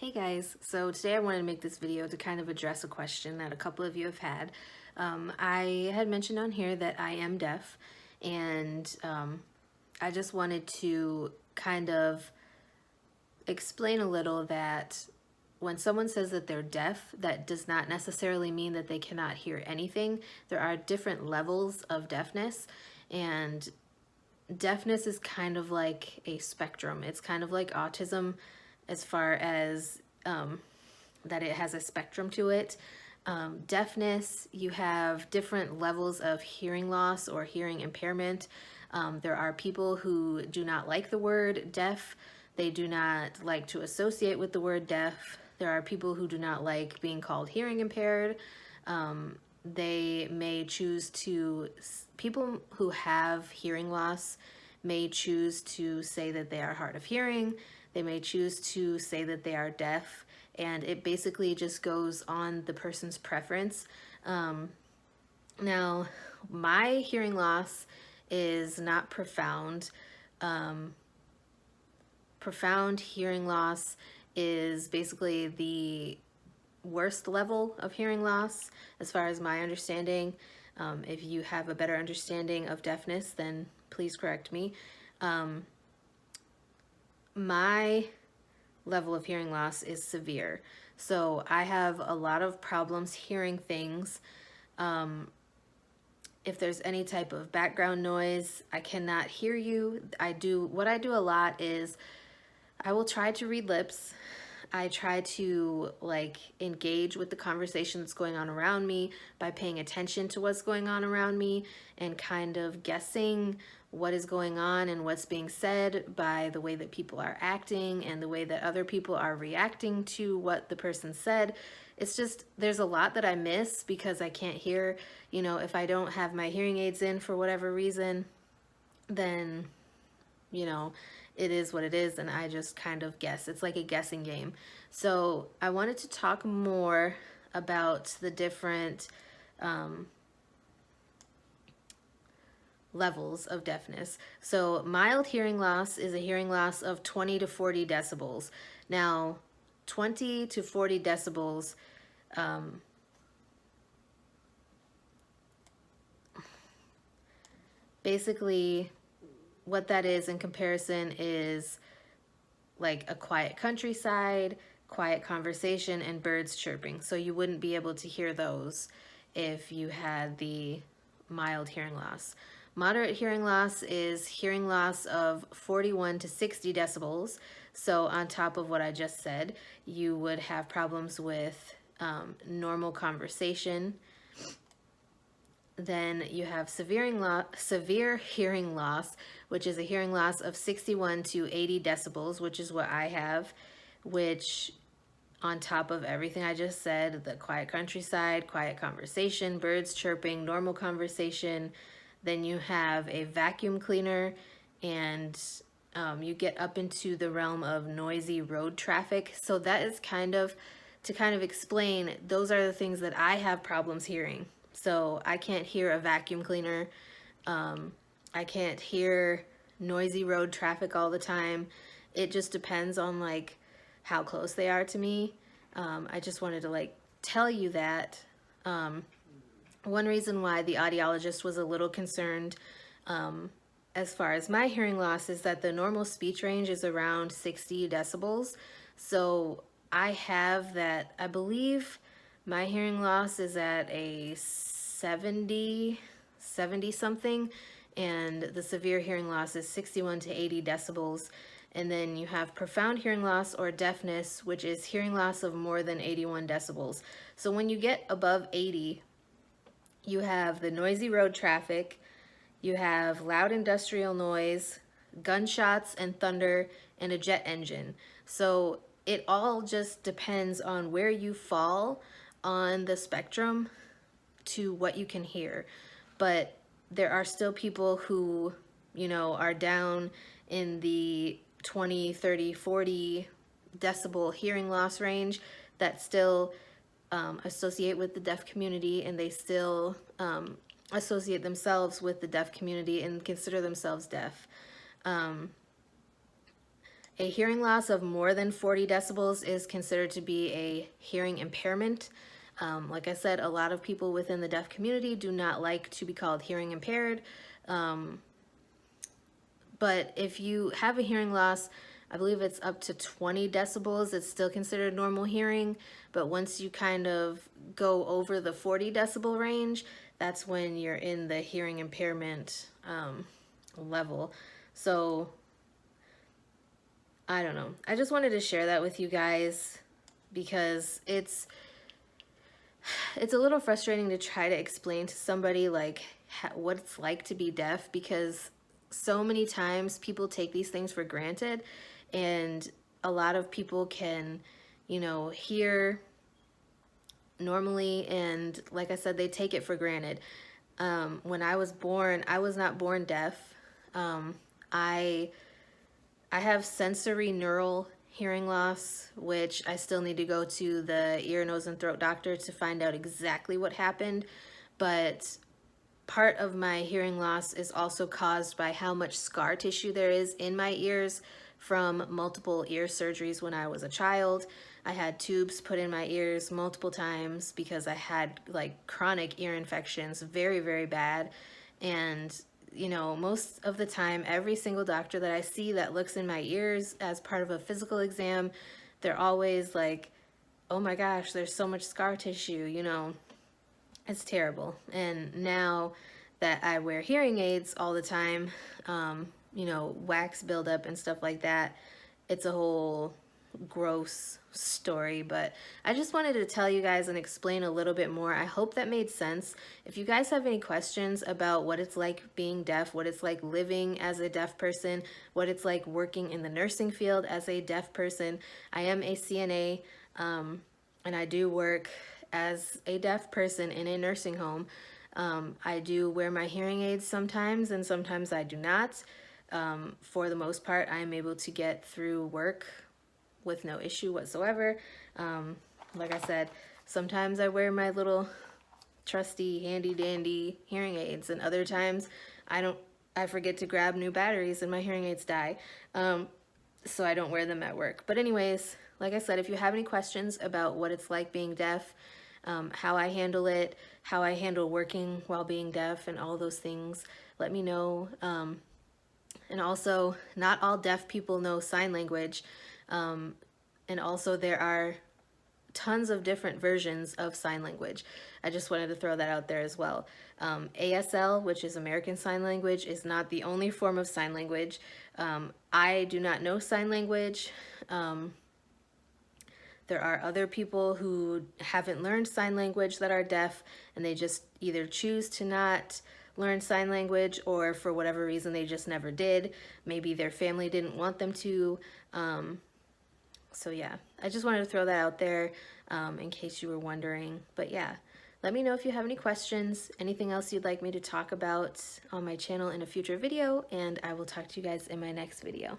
Hey guys, so today I wanted to make this video to kind of address a question that a couple of you have had. I had mentioned on here that I am deaf, and I just wanted to kind of explain a little that when someone says that they're deaf, that does not necessarily mean that they cannot hear anything. There are different levels of deafness, and deafness is kind of like a spectrum. It's kind of like autism as far as that it has a spectrum to it. Deafness, you have different levels of hearing loss or hearing impairment. There are people who do not like the word deaf. They do not like to associate with the word deaf. There are people who do not like being called hearing impaired. They may choose to, people who have hearing loss may choose to say that they are hard of hearing. They may choose to say that they are deaf, and it basically just goes on the person's preference. Now, my hearing loss is not profound. Profound hearing loss is basically the worst level of hearing loss as far as my understanding. If you have a better understanding of deafness, then please correct me. My level of hearing loss is severe. So I have a lot of problems hearing things. If there's any type of background noise, I cannot hear you. What I do a lot is I will try to read lips. I try to engage with the conversation that's going on around me by paying attention to what's going on around me and kind of guessing what is going on and what's being said by the way that people are acting and the way that other people are reacting to what the person said. It's just, there's a lot that I miss because I can't hear. You know, if I don't have my hearing aids in for whatever reason, then it is what it is, and I just kind of guess. It's like a guessing game. So I wanted to talk more about the different levels of deafness. So mild hearing loss is a hearing loss of 20 to 40 decibels. Now, 20 to 40 decibels basically what that is in comparison is like a quiet countryside, quiet conversation, and birds chirping. So you wouldn't be able to hear those if you had the mild hearing loss. Moderate hearing loss is hearing loss of 41 to 60 decibels. So on top of what I just said, you would have problems with normal conversation. Then you have severe hearing loss, which is a hearing loss of 61 to 80 decibels, which is what I have, which on top of everything I just said, the quiet countryside, quiet conversation, birds chirping, normal conversation, then you have a vacuum cleaner, and you get up into the realm of noisy road traffic. So that is to kind of explain, those are the things that I have problems hearing. So I can't hear a vacuum cleaner. I can't hear noisy road traffic all the time. It just depends on how close they are to me. I just wanted to tell you that. One reason why the audiologist was a little concerned as far as my hearing loss is that the normal speech range is around 60 decibels. So I have that, I believe my hearing loss is at a 70 something, and the severe hearing loss is 61 to 80 decibels. And then you have profound hearing loss or deafness, which is hearing loss of more than 81 decibels. So when you get above 80, you have the noisy road traffic, you have loud industrial noise, gunshots and thunder, and a jet engine. So it all just depends on where you fall on the spectrum to what you can hear. But there are still people who, are down in the 20, 30, 40 decibel hearing loss range that still associate with the deaf community, and they still associate themselves with the deaf community and consider themselves deaf. A hearing loss of more than 40 decibels is considered to be a hearing impairment. Like I said, a lot of people within the deaf community do not like to be called hearing impaired. But if you have a hearing loss, I believe it's up to 20 decibels, it's still considered normal hearing. But once you kind of go over the 40 decibel range, that's when you're in the hearing impairment level. So I don't know. I just wanted to share that with you guys because it's a little frustrating to try to explain to somebody like what it's like to be deaf, because so many times people take these things for granted, and a lot of people can, you know, hear normally, and like I said, they take it for granted. When I was born, I was not born deaf. I have sensory neural hearing loss, which I still need to go to the ear, nose, and throat doctor to find out exactly what happened. But part of my hearing loss is also caused by how much scar tissue there is in my ears from multiple ear surgeries when I was a child. I had tubes put in my ears multiple times because I had like chronic ear infections, very, very bad. And you know, most of the time, every single doctor that I see that looks in my ears as part of a physical exam, they're always like, oh my gosh, there's so much scar tissue, you know, it's terrible. And now that I wear hearing aids all the time, you know, wax buildup and stuff like that, it's a whole gross story. But I just wanted to tell you guys and explain a little bit more. I hope that made sense. If you guys have any questions about what it's like being deaf, what it's like living as a deaf person, what it's like working in the nursing field as a deaf person, I am a CNA, and I do work as a deaf person in a nursing home. I do wear my hearing aids sometimes, and sometimes I do not. For the most part, I am able to get through work with no issue whatsoever. Like I said, sometimes I wear my little trusty handy dandy hearing aids, and other times I forget to grab new batteries and my hearing aids die. So I don't wear them at work. But anyways, like I said, if you have any questions about what it's like being deaf, how I handle it, how I handle working while being deaf, and all those things, let me know. And also, not all deaf people know sign language. And also there are tons of different versions of sign language. I just wanted to throw that out there as well. ASL, which is American Sign Language, is not the only form of sign language. I do not know sign language. There are other people who haven't learned sign language that are deaf, and they just either choose to not learn sign language, or for whatever reason they just never did. Maybe their family didn't want them to. So yeah, I just wanted to throw that out there in case you were wondering. But yeah, let me know if you have any questions, anything else you'd like me to talk about on my channel in a future video, and I will talk to you guys in my next video.